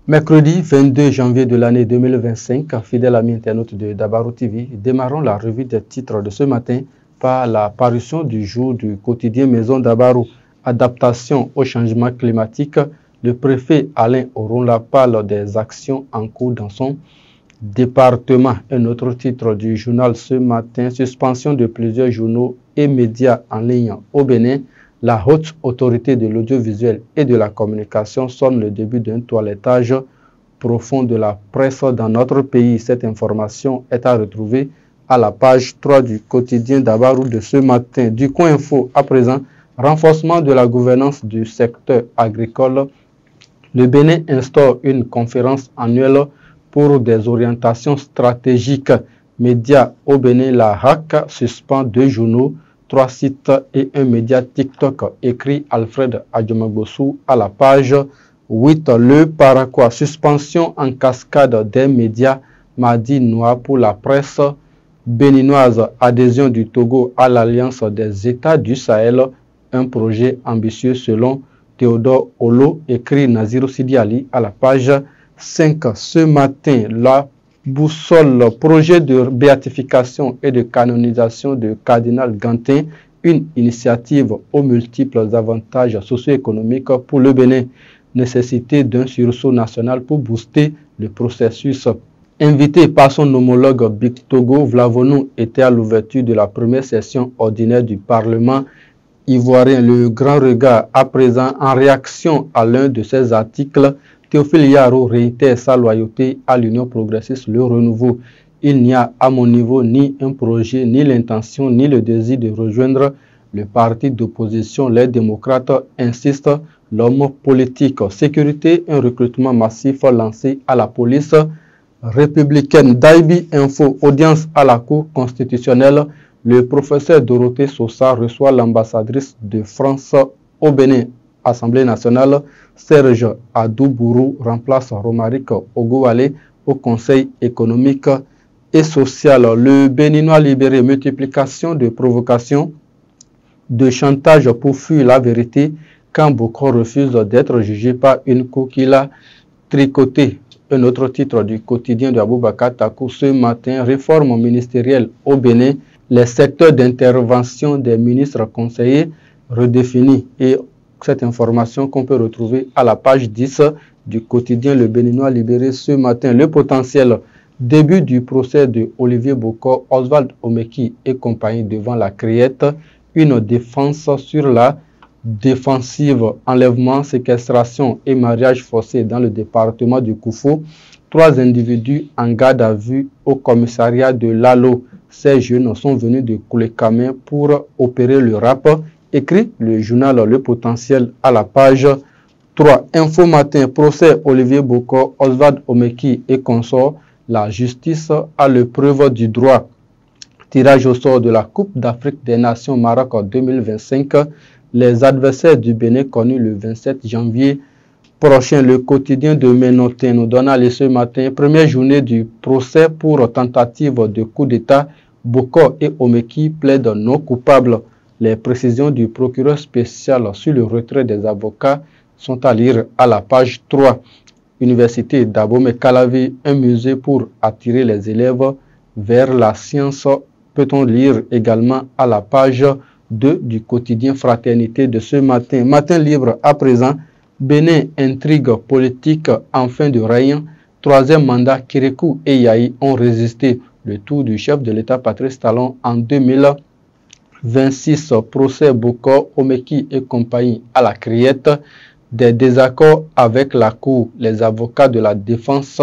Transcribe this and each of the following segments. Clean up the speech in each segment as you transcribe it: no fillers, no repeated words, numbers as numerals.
Mercredi 22 janvier de l'année 2025, fidèle ami internaute de Dabarou TV, démarrons la revue des titres de ce matin par la parution du jour du quotidien Maison Dabarou. Adaptation au changement climatique, le préfet Alain Oronla parle des actions en cours dans son département. Un autre titre du journal ce matin, suspension de plusieurs journaux et médias en ligne au Bénin. La haute autorité de l'audiovisuel et de la communication sonne le début d'un toilettage profond de la presse dans notre pays. Cette information est à retrouver à la page 3 du quotidien Dabarou de ce matin. Du Coin Info à présent, renforcement de la gouvernance du secteur agricole. Le Bénin instaure une conférence annuelle pour des orientations stratégiques. Médias au Bénin, la HAC suspend 2 journaux, 3 sites et un média TikTok, écrit Alfred Adjomagbosou à la page 8. Le Paraquois, suspension en cascade des médias, mardi noir pour la presse béninoise. Adhésion du Togo à l'Alliance des États du Sahel, un projet ambitieux selon Théodore Olo, écrit Naziro Sidi Ali à la page 5. Ce matin, la boussole, projet de béatification et de canonisation de Cardinal Gantin, une initiative aux multiples avantages socio-économiques pour le Bénin. Nécessité d'un sursaut national pour booster le processus. Invité par son homologue Big Togo, Vlavonou était à l'ouverture de la première session ordinaire du Parlement ivoirien. Le grand regard à présent en réaction à l'un de ses articles. Théophile Yaro réitère sa loyauté à l'Union progressiste, le renouveau. Il n'y a à mon niveau ni un projet, ni l'intention, ni le désir de rejoindre le parti d'opposition. Les démocrates insistent, l'homme politique. Sécurité, un recrutement massif lancé à la police républicaine. Daibi Info, audience à la Cour constitutionnelle. Le professeur Dorothée Sosa reçoit l'ambassadrice de France au Bénin. Assemblée nationale, Serge Adoubourou remplace Romaric Ogouale au Conseil économique et social. Le Béninois libéré, multiplication de provocations, de chantage pour fuir la vérité quand Boko refuse d'être jugé par une cour qu'il a tricotée. Un autre titre du quotidien de Aboubakar Takou ce matin, réforme ministérielle au Bénin, les secteurs d'intervention des ministres conseillers redéfinis. Et cette information qu'on peut retrouver à la page 10 du quotidien Le Béninois libéré ce matin. Le potentiel, début du procès de Olivier Bokor, Oswald Omeki et compagnie devant la Criette. Une défense sur la défensive, enlèvement, séquestration et mariage forcé dans le département du Koufou. 3 individus en garde à vue au commissariat de Lalo. Ces jeunes sont venus de Koulekamen pour opérer le rap. Écrit le journal Le Potentiel à la page 3. Info Matin, procès Olivier Bokor, Oswald Omeki et consorts. La justice a l'épreuve du droit. Tirage au sort de la Coupe d'Afrique des Nations Maroc 2025. Les adversaires du Bénin connus le 27 janvier prochain. Le quotidien de Ménotin nous donne à ce matin. Première journée du procès pour tentative de coup d'État. Bokor et Omeki plaident non coupables. Les précisions du procureur spécial sur le retrait des avocats sont à lire à la page 3. Université d'Abomey-Calavi, un musée pour attirer les élèves vers la science, peut-on lire également à la page 2 du quotidien Fraternité de ce matin. Matin libre à présent, Bénin, intrigue politique en fin de règne. 3e mandat, Kérékou et Yahi ont résisté. Le tour du chef de l'État Patrice Talon en 2026, procès Bokor, Omeki et compagnie à la Criette. Des désaccords avec la Cour. Les avocats de la défense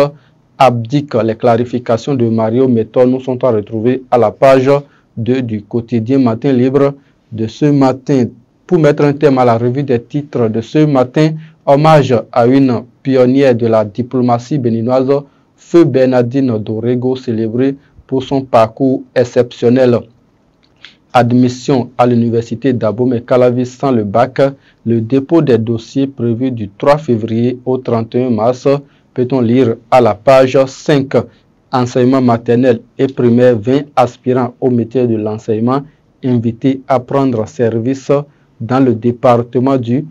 abdiquent. Les clarifications de Mario Méthode nous sont à retrouver à la page 2 du quotidien Matin Libre de ce matin. Pour mettre un thème à la revue des titres de ce matin, hommage à une pionnière de la diplomatie béninoise, Feu Bernardine Dorego, célébrée pour son parcours exceptionnel. Admission à l'université d'Abomey-Calavi sans le bac. Le dépôt des dossiers prévu du 3 février au 31 mars, peut-on lire à la page 5. Enseignement maternel et primaire, 20 aspirants au métier de l'enseignement invités à prendre service dans le département du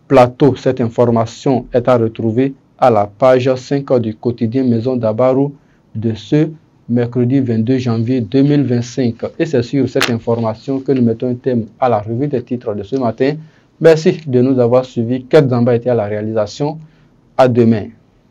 Plateau. Cette information est à retrouver à la page 5 du quotidien Maison d'Abarou de ce mercredi 22 janvier 2025. Et c'est sur cette information que nous mettons un thème à la revue des titres de ce matin. Merci de nous avoir suivis. Kat Zamba était à la réalisation. À demain.